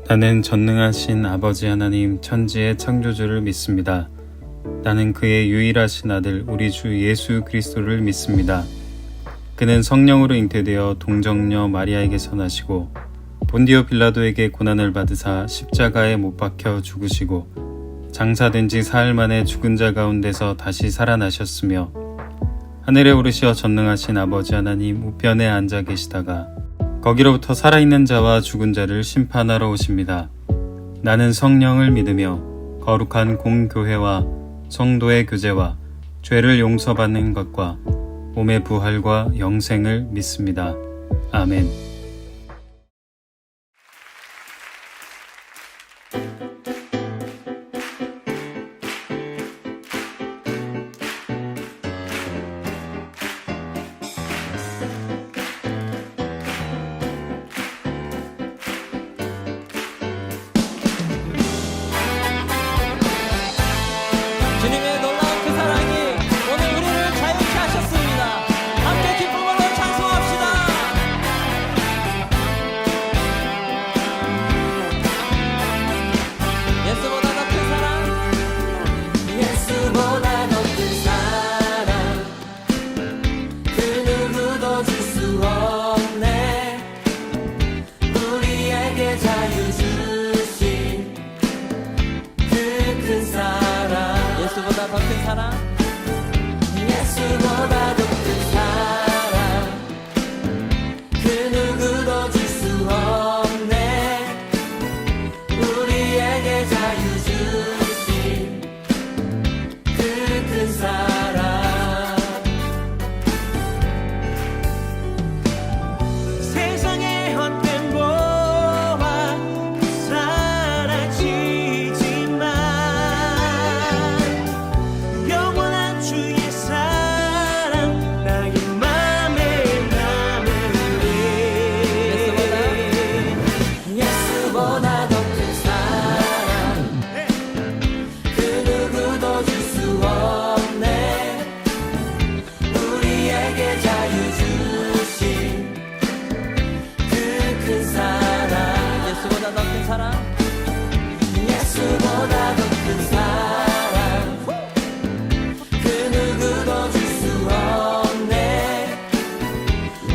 나는 전능하신 아버지 하나님 천지의 창조주를 믿습니다. 나는 그의 유일하신 아들 우리 주 예수 그리스도를 믿습니다. 그는 성령으로 잉태되어 동정녀 마리아에게서 나시고 본디오 빌라도에게 고난을 받으사 십자가에 못 박혀 죽으시고 장사된 지 사흘 만에 죽은 자 가운데서 다시 살아나셨으며 하늘에 오르시어 전능하신 아버지 하나님 우편에 앉아 계시다가 거기로부터 살아있는 자와 죽은 자를 심판하러 오십니다. 나는 성령을 믿으며 거룩한 공교회와 성도의 교제와 죄를 용서받는 것과 몸의 부활과 영생을 믿습니다. 아멘. 주님의 놀라운 그 사랑이 오늘 우리를 자유케 하셨습니다. 함께 기쁨으로 찬송합시다. 예수보다 더 큰 사랑, 예수보다 더 큰 사랑, 그 누구도 줄 수 없네. 우리에게 자유 주신 그 큰 사랑, 예수보다 더 큰 사랑, 예수보다 더 큰 사랑, 그 누구도 줄 수 없네. 우리에게 자유 주신 그 큰 사랑. 세상의 헛된 보화 사라지지만 영원한 주의 사랑 나의 맘에 남으리. 예수보다 더 큰 사랑, 그 누구도 줄 수 없네. 우리에게 자유 주신 그 큰 사랑, 예수보다 더 큰 사랑, 예수보다 더 큰 사랑, 그 누구도 줄 수 없네.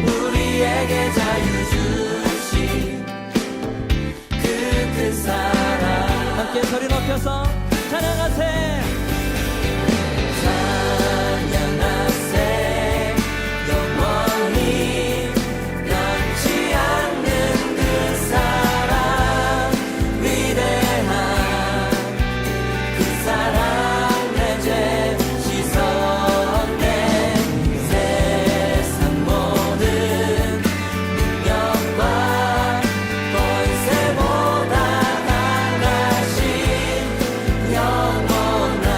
우리에게 자유 주신 그 큰 사랑. 함께 소리 높여서 찬양하세. 찬양하세. 영원히 변치 않는 그 사랑, 위대한 그 사랑, 내 죄 씻었네. 세상 모든 능력과 권세보다 강하신 영원한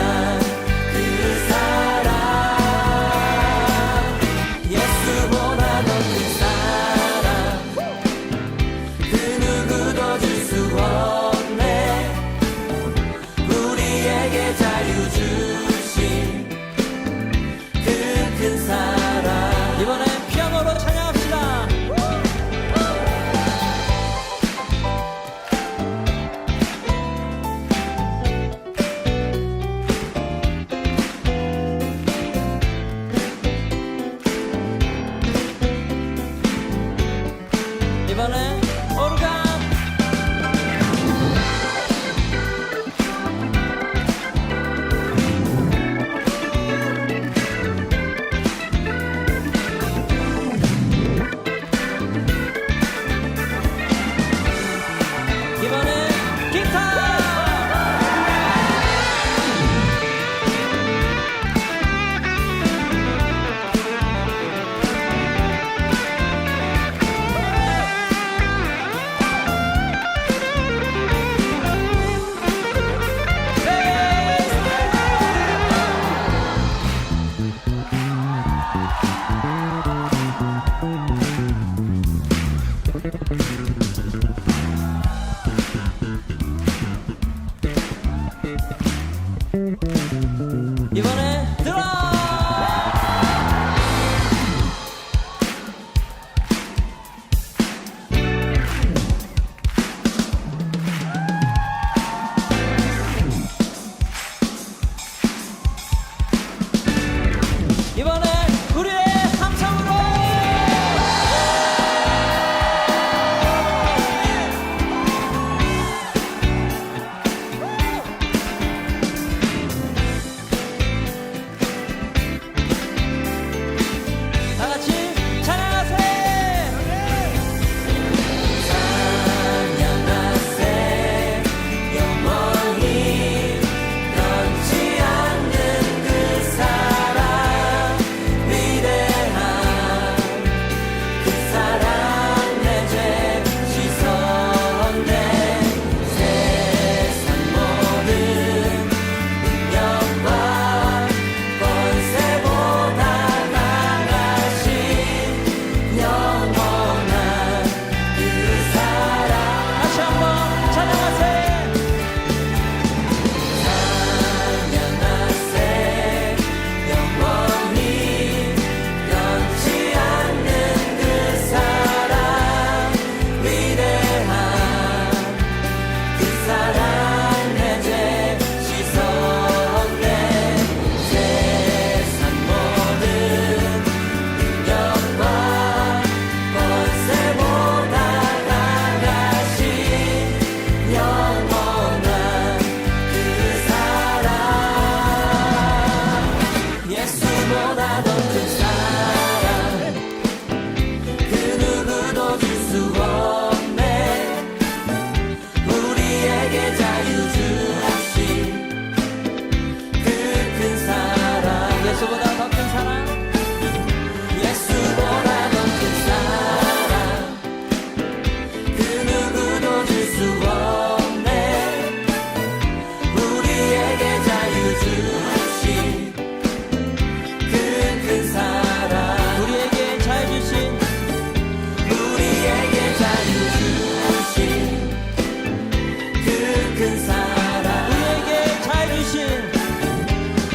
큰 사랑 우리에게 잘 주신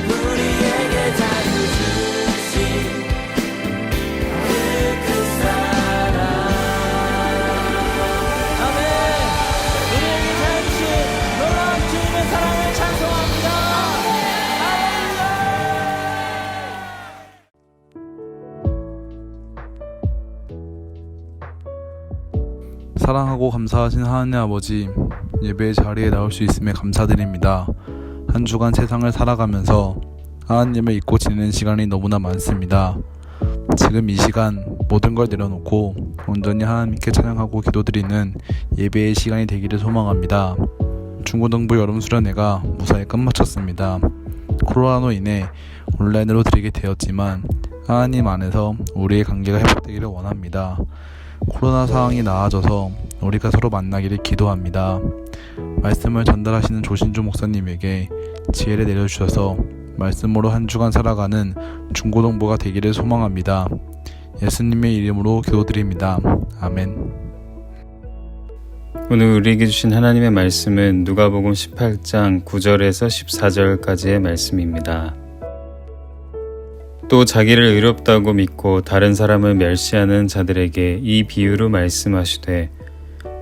우리에게 잘 주신 그 큰 사랑 아멘. 우리에게 잘 주신 놀라운 주님의 사랑을 찬송합니다. 사랑하고 감사하신 하나님 아버지, 예배의 자리에 나올 수 있음에 감사드립니다. 한 주간 세상을 살아가면서 하나님을 잊고 지내는 시간이 너무나 많습니다. 지금 이 시간 모든 걸 내려놓고 온전히 하나님께 찬양하고 기도드리는 예배의 시간이 되기를 소망합니다. 중고등부 여름수련회가 무사히 끝마쳤습니다. 코로나로 인해 온라인으로 드리게 되었지만 하나님 안에서 우리의 관계가 회복되기를 원합니다. 코로나 상황이 나아져서 우리가 서로 만나기를 기도합니다. 말씀을 전달하시는 조신주 목사님에게 지혜를 내려주셔서 말씀으로 한 주간 살아가는 중고등부가 되기를 소망합니다. 예수님의 이름으로 기도드립니다. 아멘. 오늘 우리에게 주신 하나님의 말씀은 누가복음 18장 9절에서 14절까지의 말씀입니다. 또 자기를 의롭다고 믿고 다른 사람을 멸시하는 자들에게 이 비유로 말씀하시되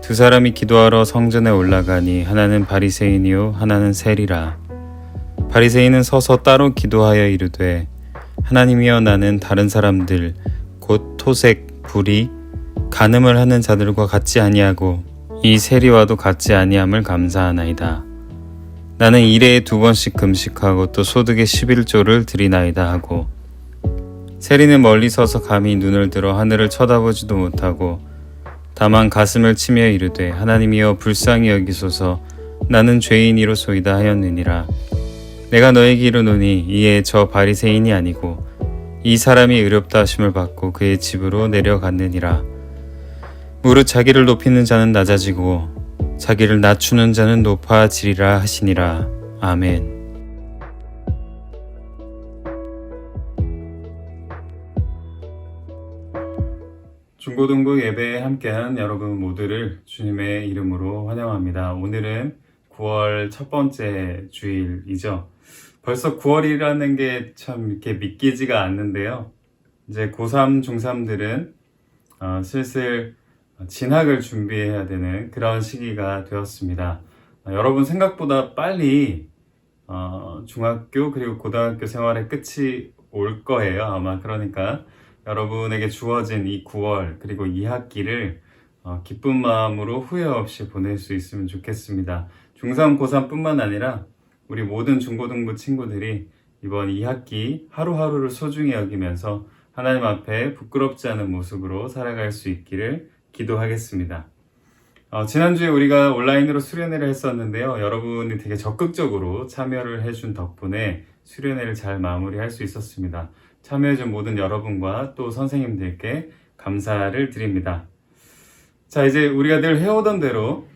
두 사람이 기도하러 성전에 올라가니 하나는 바리새인이요 하나는 세리라. 바리새인은 서서 따로 기도하여 이르되 하나님이여 나는 다른 사람들 곧 토색, 불의, 간음을 하는 자들과 같지 아니하고 이 세리와도 같지 아니함을 감사하나이다. 나는 일해에 2번씩 금식하고 또 소득의 11조를 드리나이다 하고 세리는 멀리 서서 감히 눈을 들어 하늘을 쳐다보지도 못하고 다만 가슴을 치며 이르되 하나님이여 불쌍히 여기소서 나는 죄인이로소이다 하였느니라. 내가 너에게 이르노니 이에 저 바리새인이 아니고 이 사람이 의롭다 하심을 받고 그의 집으로 내려갔느니라. 무릇 자기를 높이는 자는 낮아지고 자기를 낮추는 자는 높아지리라 하시니라. 아멘. 중고등부 예배에 함께한 여러분 모두를 주님의 이름으로 환영합니다. 오늘은 9월 첫 번째 주일이죠. 벌써 9월이라는 게 참 이렇게 믿기지가 않는데요. 이제 고3, 중3들은 슬슬 진학을 준비해야 되는 그런 시기가 되었습니다. 여러분 생각보다 빨리 중학교 그리고 고등학교 생활의 끝이 올 거예요. 아마 그러니까 여러분에게 주어진 이 9월 그리고 2학기를 기쁜 마음으로 후회 없이 보낼 수 있으면 좋겠습니다. 중3, 고3 뿐만 아니라 우리 모든 중고등부 친구들이 이번 2학기 하루하루를 소중히 여기면서 하나님 앞에 부끄럽지 않은 모습으로 살아갈 수 있기를 기도하겠습니다. 지난주에 우리가 온라인으로 수련회를 했었는데요. 여러분이 되게 적극적으로 참여를 해준 덕분에 수련회를 잘 마무리할 수 있었습니다. 참여해준 모든 여러분과 또 선생님들께 감사를 드립니다. 자, 이제 우리가 늘 해오던 대로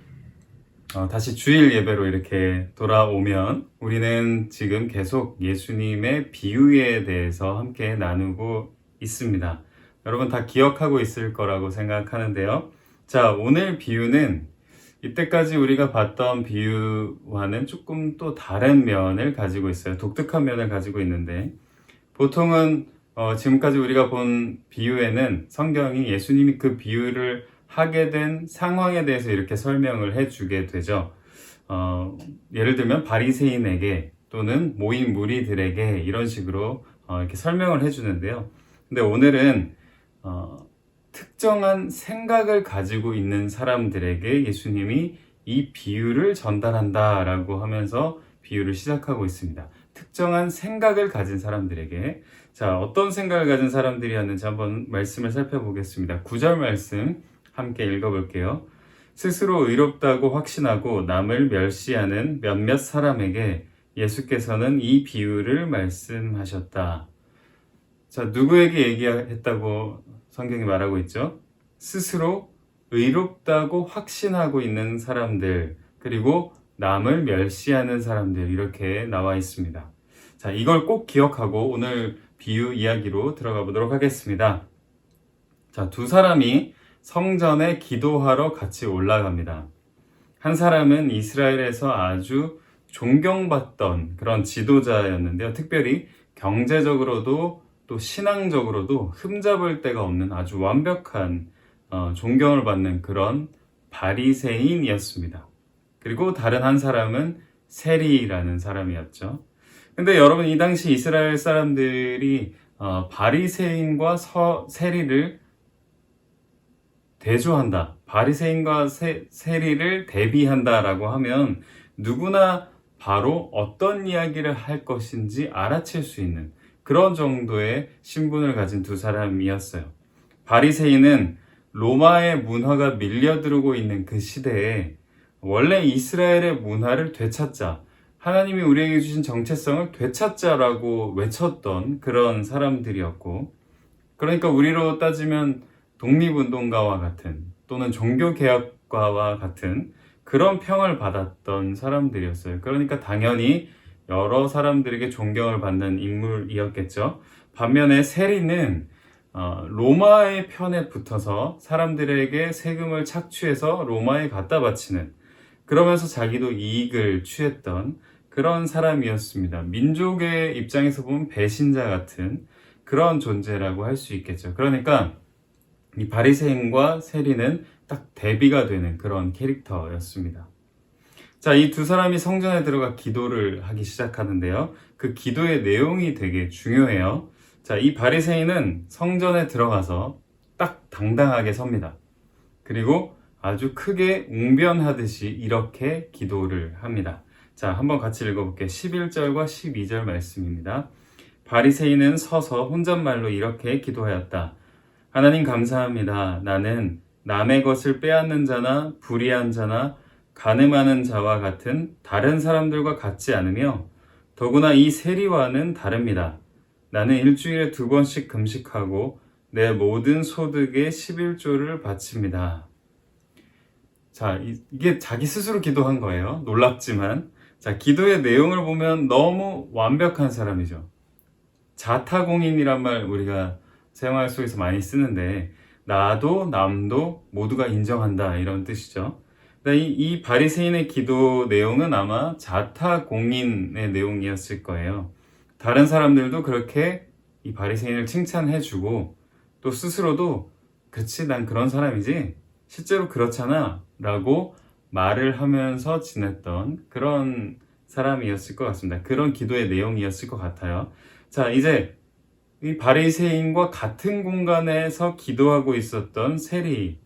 다시 주일 예배로 이렇게 돌아오면 우리는 지금 계속 예수님의 비유에 대해서 함께 나누고 있습니다. 여러분 다 기억하고 있을 거라고 생각하는데요. 자, 오늘 비유는 이때까지 우리가 봤던 비유와는 조금 또 다른 면을 가지고 있어요. 독특한 면을 가지고 있는데 보통은 지금까지 우리가 본 비유에는 성경이 예수님이 그 비유를 하게 된 상황에 대해서 이렇게 설명을 해주게 되죠. 예를 들면 바리새인에게 또는 모인 무리들에게 이런 식으로 이렇게 설명을 해주는데요. 근데 오늘은 특정한 생각을 가지고 있는 사람들에게 예수님이 이 비유를 전달한다라고 하면서 비유를 시작하고 있습니다. 특정한 생각을 가진 사람들에게. 자, 어떤 생각을 가진 사람들이었는지 한번 말씀을 살펴보겠습니다. 9절 말씀 함께 읽어볼게요. 스스로 의롭다고 확신하고 남을 멸시하는 몇몇 사람에게 예수께서는 이 비유를 말씀하셨다. 자, 누구에게 얘기했다고 성경이 말하고 있죠? 스스로 의롭다고 확신하고 있는 사람들, 그리고 남을 멸시하는 사람들, 이렇게 나와 있습니다. 자, 이걸 꼭 기억하고 오늘 비유 이야기로 들어가 보도록 하겠습니다. 자, 두 사람이 성전에 기도하러 같이 올라갑니다. 한 사람은 이스라엘에서 아주 존경받던 그런 지도자였는데요. 특별히 경제적으로도 또 신앙적으로도 흠잡을 데가 없는 아주 완벽한 존경을 받는 그런 바리새인이었습니다. 그리고 다른 한 사람은 세리라는 사람이었죠. 근데 여러분, 이 당시 이스라엘 사람들이 바리새인과 세리를 대조한다, 바리새인과 세리를 대비한다라고 하면 누구나 바로 어떤 이야기를 할 것인지 알아챌 수 있는 그런 정도의 신분을 가진 두 사람이었어요. 바리새인은 로마의 문화가 밀려들고 있는 그 시대에 원래 이스라엘의 문화를 되찾자, 하나님이 우리에게 주신 정체성을 되찾자라고 외쳤던 그런 사람들이었고, 그러니까 우리로 따지면 독립운동가와 같은 또는 종교개혁가와 같은 그런 평을 받았던 사람들이었어요. 그러니까 당연히 여러 사람들에게 존경을 받는 인물이었겠죠. 반면에 세리는 로마의 편에 붙어서 사람들에게 세금을 착취해서 로마에 갖다 바치는, 그러면서 자기도 이익을 취했던 그런 사람이었습니다. 민족의 입장에서 보면 배신자 같은 그런 존재라고 할 수 있겠죠. 그러니까 이 바리새인과 세리는 딱 대비가 되는 그런 캐릭터였습니다. 자, 이 두 사람이 성전에 들어가 기도를 하기 시작하는데요. 그 기도의 내용이 되게 중요해요. 자, 이 바리새인은 성전에 들어가서 딱 당당하게 섭니다. 그리고 아주 크게 웅변하듯이 이렇게 기도를 합니다. 자, 한번 같이 읽어볼게요. 11절과 12절 말씀입니다. 바리새인은 서서 혼잣말로 이렇게 기도하였다. 하나님 감사합니다. 나는 남의 것을 빼앗는 자나 불의한 자나 간음하는 자와 같은 다른 사람들과 같지 않으며 더구나 이 세리와는 다릅니다. 나는 일주일에 2번씩 금식하고 내 모든 소득의 11조를 바칩니다. 자, 이게 자기 스스로 기도한 거예요. 놀랍지만. 자, 기도의 내용을 보면 너무 완벽한 사람이죠. 자타공인이란 말 우리가 생활 속에서 많이 쓰는데, 나도 남도 모두가 인정한다, 이런 뜻이죠. 이 바리새인의 기도 내용은 아마 자타공인의 내용이었을 거예요. 다른 사람들도 그렇게 이 바리새인을 칭찬해주고 또 스스로도 그치, 난 그런 사람이지, 실제로 그렇잖아 라고 말을 하면서 지냈던 그런 사람이었을 것 같습니다. 그런 기도의 내용이었을 것 같아요. 자, 이제 이 바리새인과 같은 공간에서 기도하고 있었던 세리,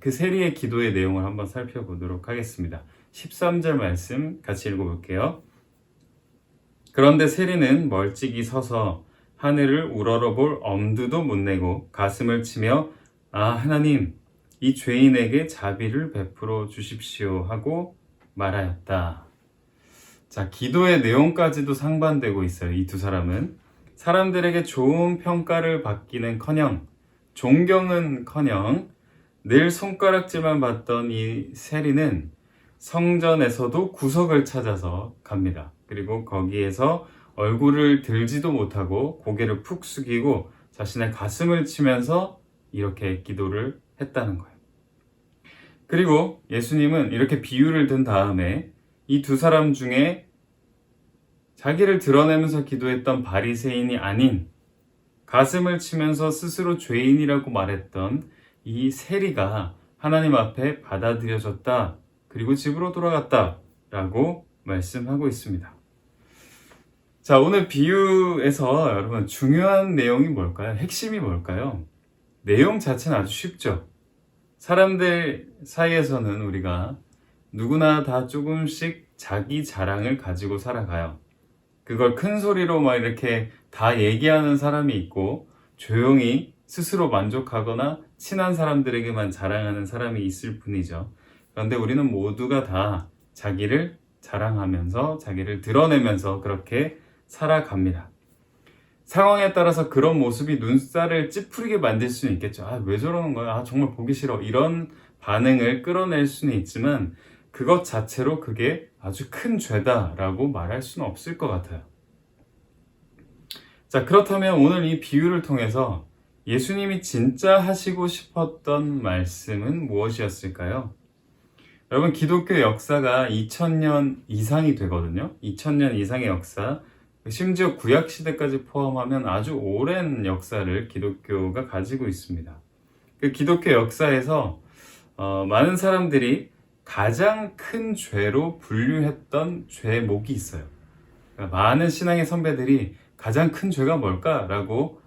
그 세리의 기도의 내용을 한번 살펴보도록 하겠습니다. 13절 말씀 같이 읽어볼게요. 그런데 세리는 멀찍이 서서 하늘을 우러러볼 엄두도 못 내고 가슴을 치며 아, 하나님, 이 죄인에게 자비를 베풀어 주십시오 하고 말하였다. 자, 기도의 내용까지도 상반되고 있어요. 이 두 사람은 사람들에게 좋은 평가를 받기는커녕 존경은커녕 늘 손가락질만 받던 이 세리는 성전에서도 구석을 찾아서 갑니다. 그리고 거기에서 얼굴을 들지도 못하고 고개를 푹 숙이고 자신의 가슴을 치면서 이렇게 기도를 했다는 거예요. 그리고 예수님은 이렇게 비유를 든 다음에 이 두 사람 중에 자기를 드러내면서 기도했던 바리새인이 아닌 가슴을 치면서 스스로 죄인이라고 말했던 이 세리가 하나님 앞에 받아들여졌다. 그리고 집으로 돌아갔다. 라고 말씀하고 있습니다. 자, 오늘 비유에서 여러분 중요한 내용이 뭘까요? 핵심이 뭘까요? 내용 자체는 아주 쉽죠. 사람들 사이에서는 우리가 누구나 다 조금씩 자기 자랑을 가지고 살아가요. 그걸 큰 소리로 막 이렇게 다 얘기하는 사람이 있고 조용히 스스로 만족하거나 친한 사람들에게만 자랑하는 사람이 있을 뿐이죠. 그런데 우리는 모두가 다 자기를 자랑하면서 자기를 드러내면서 그렇게 살아갑니다. 상황에 따라서 그런 모습이 눈살을 찌푸리게 만들 수는 있겠죠. 아, 왜 저러는 거야? 아, 정말 보기 싫어. 이런 반응을 끌어낼 수는 있지만 그것 자체로 그게 아주 큰 죄다라고 말할 수는 없을 것 같아요. 자, 그렇다면 오늘 이 비유를 통해서 예수님이 진짜 하시고 싶었던 말씀은 무엇이었을까요? 여러분, 기독교 역사가 2000년 이상이 되거든요. 2000년 이상의 역사, 심지어 구약 시대까지 포함하면 아주 오랜 역사를 기독교가 가지고 있습니다. 그 기독교 역사에서 많은 사람들이 가장 큰 죄로 분류했던 죄목이 있어요. 그러니까 많은 신앙의 선배들이 가장 큰 죄가 뭘까라고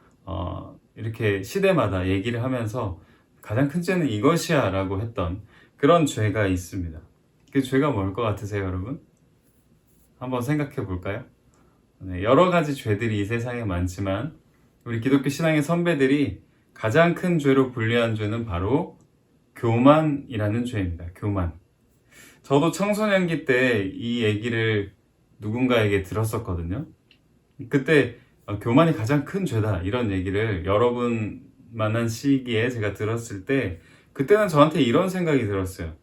이렇게 시대마다 얘기를 하면서 가장 큰 죄는 이것이야 라고 했던 그런 죄가 있습니다. 그 죄가 뭘 것 같으세요, 여러분? 한번 생각해 볼까요? 네, 여러 가지 죄들이 이 세상에 많지만 우리 기독교 신앙의 선배들이 가장 큰 죄로 분류한 죄는 바로 교만이라는 죄입니다. 교만. 저도 청소년기 때 이 얘기를 누군가에게 들었었거든요. 그때 교만이 가장 큰 죄다 이런 얘기를 여러분 만한 시기에 제가 들었을 때 그때는 저한테 이런 생각이 들었어요.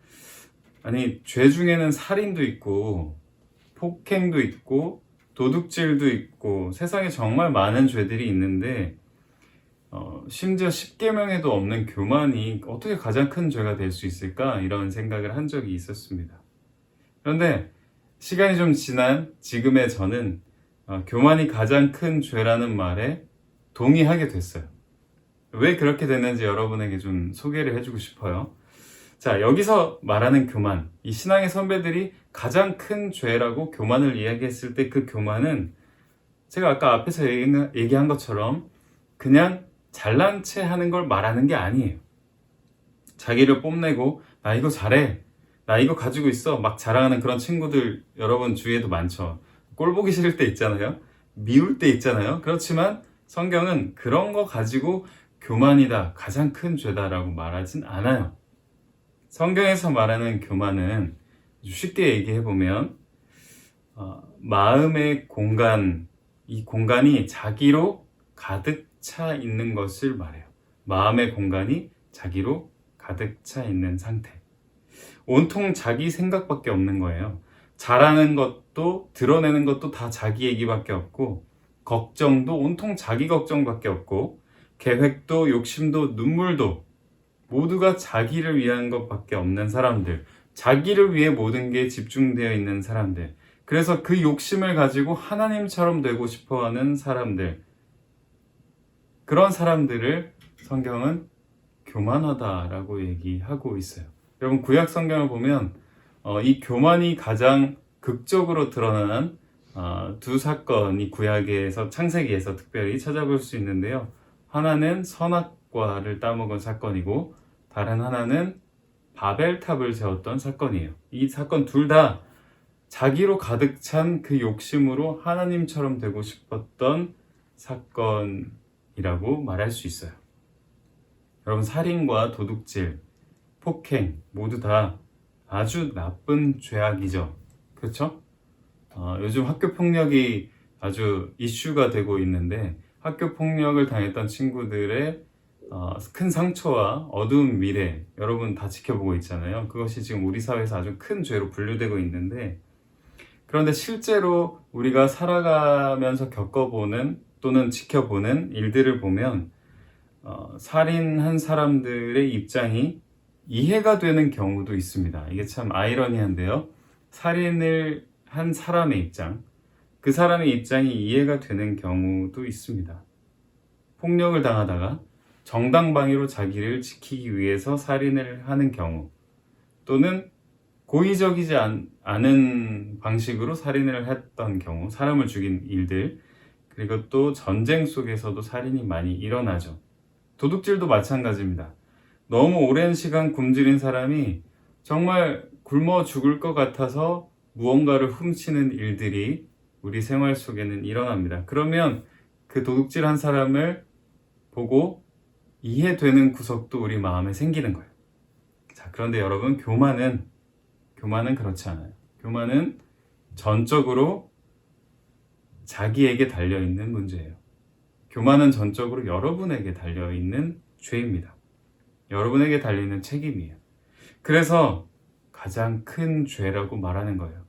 아니, 죄 중에는 살인도 있고 폭행도 있고 도둑질도 있고 세상에 정말 많은 죄들이 있는데 심지어 10계명에도 없는 교만이 어떻게 가장 큰 죄가 될 수 있을까? 이런 생각을 한 적이 있었습니다. 그런데 시간이 좀 지난 지금의 저는 교만이 가장 큰 죄라는 말에 동의하게 됐어요. 왜 그렇게 됐는지 여러분에게 좀 소개를 해주고 싶어요. 자, 여기서 말하는 교만, 이 신앙의 선배들이 가장 큰 죄라고 교만을 이야기했을 때 그 교만은 제가 아까 앞에서 얘기한 것처럼 그냥 잘난 체 하는 걸 말하는 게 아니에요. 자기를 뽐내고 나 이거 잘해, 나 이거 가지고 있어 막 자랑하는 그런 친구들 여러분 주위에도 많죠. 꼴 보기 싫을 때 있잖아요. 미울 때 있잖아요. 그렇지만 성경은 그런 거 가지고 교만이다, 가장 큰 죄다라고 말하진 않아요. 성경에서 말하는 교만은 쉽게 얘기해보면 마음의 공간, 이 공간이 자기로 가득 차 있는 것을 말해요. 마음의 공간이 자기로 가득 차 있는 상태. 온통 자기 생각밖에 없는 거예요. 잘하는 것도 드러내는 것도 다 자기 얘기밖에 없고, 걱정도 온통 자기 걱정밖에 없고, 계획도 욕심도 눈물도 모두가 자기를 위한 것밖에 없는 사람들, 자기를 위해 모든 게 집중되어 있는 사람들, 그래서 그 욕심을 가지고 하나님처럼 되고 싶어하는 사람들, 그런 사람들을 성경은 교만하다라고 얘기하고 있어요. 여러분, 구약 성경을 보면 이 교만이 가장 극적으로 드러나는 두 사건이 구약에서, 창세기에서 특별히 찾아볼 수 있는데요. 하나는 선악과를 따먹은 사건이고 다른 하나는 바벨탑을 세웠던 사건이에요. 이 사건 둘 다 자기로 가득 찬 그 욕심으로 하나님처럼 되고 싶었던 사건이라고 말할 수 있어요. 여러분, 살인과 도둑질, 폭행 모두 다 아주 나쁜 죄악이죠. 그렇죠? 요즘 학교폭력이 아주 이슈가 되고 있는데 학교폭력을 당했던 친구들의 큰 상처와 어두운 미래 여러분 다 지켜보고 있잖아요. 그것이 지금 우리 사회에서 아주 큰 죄로 분류되고 있는데, 그런데 실제로 우리가 살아가면서 겪어보는 또는 지켜보는 일들을 보면 살인한 사람들의 입장이 이해가 되는 경우도 있습니다. 이게 참 아이러니한데요. 살인을 한 사람의 입장, 그 사람의 입장이 이해가 되는 경우도 있습니다. 폭력을 당하다가 정당방위로 자기를 지키기 위해서 살인을 하는 경우, 또는 고의적이지 않은 방식으로 살인을 했던 경우, 사람을 죽인 일들, 그리고 또 전쟁 속에서도 살인이 많이 일어나죠. 도둑질도 마찬가지입니다. 너무 오랜 시간 굶주린 사람이 정말 굶어 죽을 것 같아서 무언가를 훔치는 일들이 우리 생활 속에는 일어납니다. 그러면 그 도둑질한 사람을 보고 이해되는 구석도 우리 마음에 생기는 거예요. 자, 그런데 여러분, 교만은 그렇지 않아요. 교만은 전적으로 자기에게 달려있는 문제예요. 교만은 전적으로 여러분에게 달려있는 죄입니다. 여러분에게 달리는 책임이에요. 그래서 가장 큰 죄라고 말하는 거예요.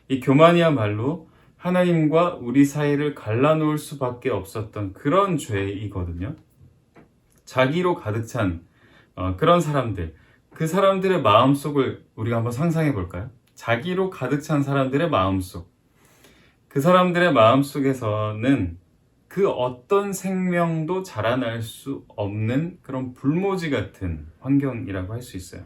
이 교만이야말로 하나님과 우리 사이를 갈라놓을 수밖에 없었던 그런 죄이거든요. 자기로 가득 찬 그런 사람들, 그 사람들의 마음속을 우리가 한번 상상해 볼까요? 자기로 가득 찬 사람들의 마음속. 그 사람들의 마음속에서는 그 어떤 생명도 자라날 수 없는 그런 불모지 같은 환경이라고 할 수 있어요.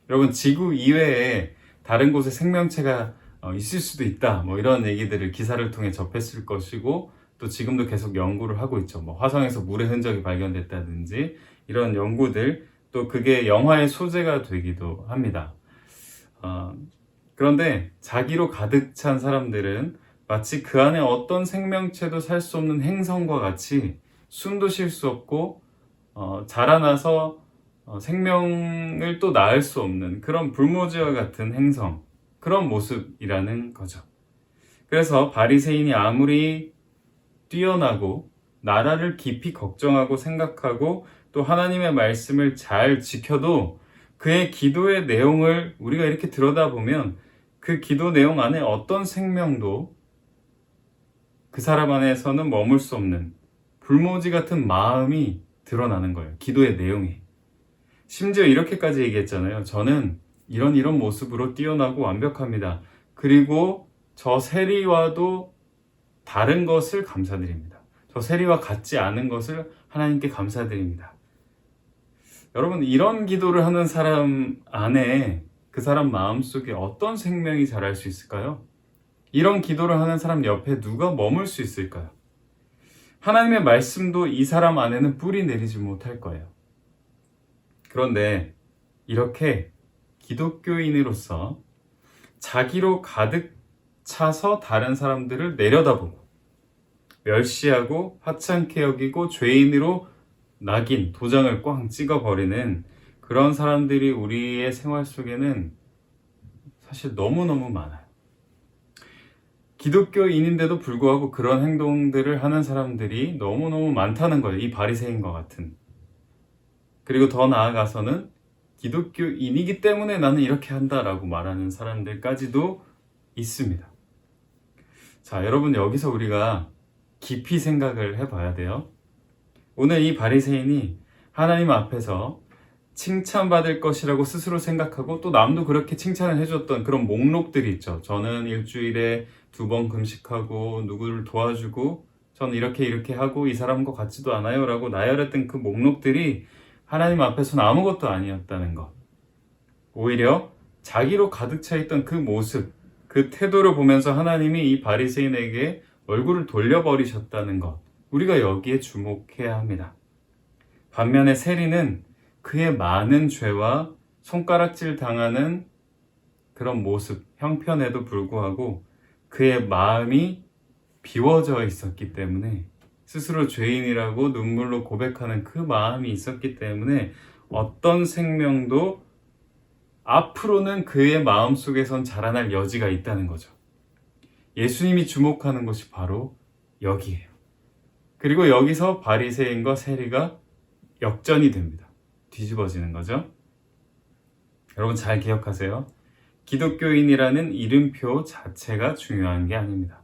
여러분, 지구 이외에 다른 곳에 생명체가 있을 수도 있다, 뭐 이런 얘기들을 기사를 통해 접했을 것이고, 또 지금도 계속 연구를 하고 있죠. 뭐 화성에서 물의 흔적이 발견됐다든지 이런 연구들, 또 그게 영화의 소재가 되기도 합니다. 그런데 자기로 가득 찬 사람들은 마치 그 안에 어떤 생명체도 살 수 없는 행성과 같이 숨도 쉴 수 없고 자라나서 생명을 또 낳을 수 없는 그런 불모지와 같은 행성, 그런 모습이라는 거죠. 그래서 바리새인이 아무리 뛰어나고 나라를 깊이 걱정하고 생각하고 또 하나님의 말씀을 잘 지켜도 그의 기도의 내용을 우리가 이렇게 들여다보면 그 기도 내용 안에 어떤 생명도 그 사람 안에서는 머물 수 없는 불모지 같은 마음이 드러나는 거예요. 기도의 내용이. 심지어 이렇게까지 얘기했잖아요. 저는 이런 모습으로 뛰어나고 완벽합니다. 그리고 저 세리와도 다른 것을 감사드립니다. 저 세리와 같지 않은 것을 하나님께 감사드립니다. 여러분, 이런 기도를 하는 사람 안에 그 사람 마음속에 어떤 생명이 자랄 수 있을까요? 이런 기도를 하는 사람 옆에 누가 머물 수 있을까요? 하나님의 말씀도 이 사람 안에는 뿌리 내리지 못할 거예요. 그런데 이렇게 기독교인으로서 자기로 가득 차서 다른 사람들을 내려다보고 멸시하고 하찮게 여기고 죄인으로 낙인, 도장을 꽝 찍어버리는 그런 사람들이 우리의 생활 속에는 사실 너무너무 많아요. 기독교인인데도 불구하고 그런 행동들을 하는 사람들이 너무너무 많다는 거예요. 이 바리새인과 같은. 그리고 더 나아가서는 기독교인이기 때문에 나는 이렇게 한다라고 말하는 사람들까지도 있습니다. 자, 여러분, 여기서 우리가 깊이 생각을 해봐야 돼요. 오늘 이 바리새인이 하나님 앞에서 칭찬받을 것이라고 스스로 생각하고 또 남도 그렇게 칭찬을 해줬던 그런 목록들이 있죠. 저는 일주일에 2번 금식하고 누구를 도와주고 저는 이렇게 하고 이 사람과 같지도 않아요 라고 나열했던 그 목록들이 하나님 앞에서는 아무것도 아니었다는 것. 오히려 자기로 가득 차 있던 그 모습, 그 태도를 보면서 하나님이 이 바리새인에게 얼굴을 돌려버리셨다는 것. 우리가 여기에 주목해야 합니다. 반면에 세리는 그의 많은 죄와 손가락질 당하는 그런 모습, 형편에도 불구하고 그의 마음이 비워져 있었기 때문에, 스스로 죄인이라고 눈물로 고백하는 그 마음이 있었기 때문에 어떤 생명도 앞으로는 그의 마음속에선 자라날 여지가 있다는 거죠. 예수님이 주목하는 것이 바로 여기예요. 그리고 여기서 바리새인과 세리가 역전이 됩니다. 뒤집어지는 거죠. 여러분, 잘 기억하세요. 기독교인이라는 이름표 자체가 중요한 게 아닙니다.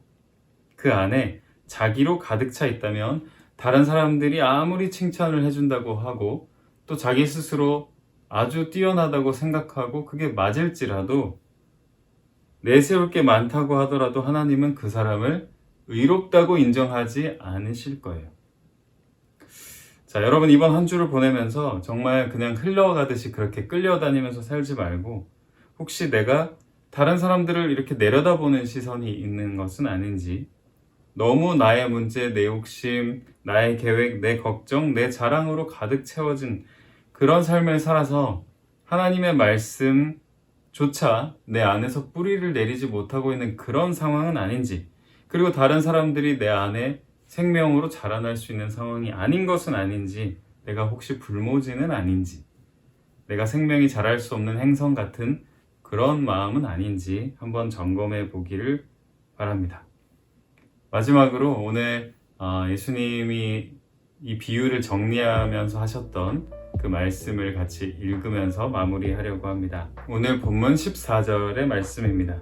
그 안에 자기로 가득 차 있다면 다른 사람들이 아무리 칭찬을 해준다고 하고 또 자기 스스로 아주 뛰어나다고 생각하고 그게 맞을지라도, 내세울 게 많다고 하더라도 하나님은 그 사람을 의롭다고 인정하지 않으실 거예요. 자, 여러분, 이번 한 주를 보내면서 정말 그냥 흘러가듯이 그렇게 끌려다니면서 살지 말고, 혹시 내가 다른 사람들을 이렇게 내려다보는 시선이 있는 것은 아닌지, 너무 나의 문제, 내 욕심, 나의 계획, 내 걱정, 내 자랑으로 가득 채워진 그런 삶을 살아서 하나님의 말씀조차 내 안에서 뿌리를 내리지 못하고 있는 그런 상황은 아닌지, 그리고 다른 사람들이 내 안에 생명으로 자라날 수 있는 상황이 아닌 것은 아닌지, 내가 혹시 불모지는 아닌지, 내가 생명이 자랄 수 없는 행성 같은 그런 마음은 아닌지 한번 점검해 보기를 바랍니다. 마지막으로 오늘 예수님이 이 비유를 정리하면서 하셨던 그 말씀을 같이 읽으면서 마무리하려고 합니다. 오늘 본문 14절의 말씀입니다.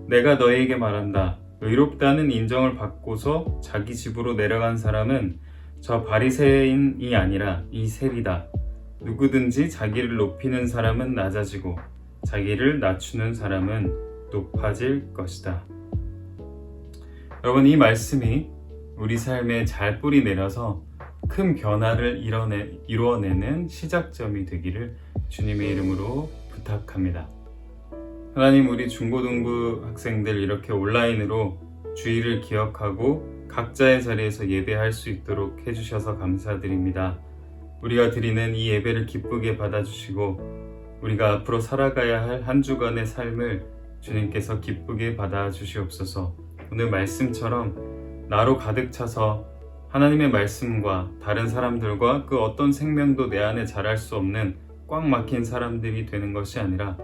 내가 너희에게 말한다. 의롭다는 인정을 받고서 자기 집으로 내려간 사람은 저 바리새인이 아니라 이 세리다. 누구든지 자기를 높이는 사람은 낮아지고 자기를 낮추는 사람은 높아질 것이다. 여러분, 이 말씀이 우리 삶에 잘 뿌리 내려서 큰 변화를 이루어내는 시작점이 되기를 주님의 이름으로 부탁합니다. 하나님, 우리 중고등부 학생들 이렇게 온라인으로 주일을 기억하고 각자의 자리에서 예배할 수 있도록 해주셔서 감사드립니다. 우리가 드리는 이 예배를 기쁘게 받아주시고 우리가 앞으로 살아가야 할 한 주간의 삶을 주님께서 기쁘게 받아주시옵소서. 오늘 말씀처럼 나로 가득 차서 하나님의 말씀과 다른 사람들과 그 어떤 생명도 내 안에 자랄 수 없는 꽉 막힌 사람들이 되는 것이 아니라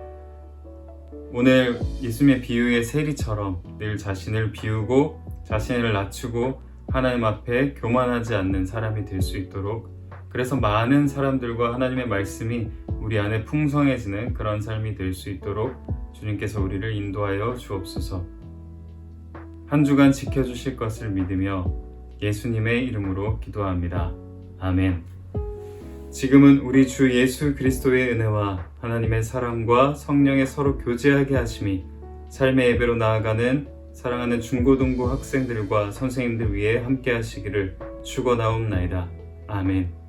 오늘 예수님의 비유의 세리처럼 늘 자신을 비우고 자신을 낮추고 하나님 앞에 교만하지 않는 사람이 될 수 있도록, 그래서 많은 사람들과 하나님의 말씀이 우리 안에 풍성해지는 그런 삶이 될 수 있도록 주님께서 우리를 인도하여 주옵소서. 한 주간 지켜주실 것을 믿으며 예수님의 이름으로 기도합니다. 아멘. 지금은 우리 주 예수 그리스도의 은혜와 하나님의 사랑과 성령의 서로 교제하게 하심이 삶의 예배로 나아가는 사랑하는 중고등부 학생들과 선생님들 위해 함께 하시기를 축원하옵나이다. 아멘.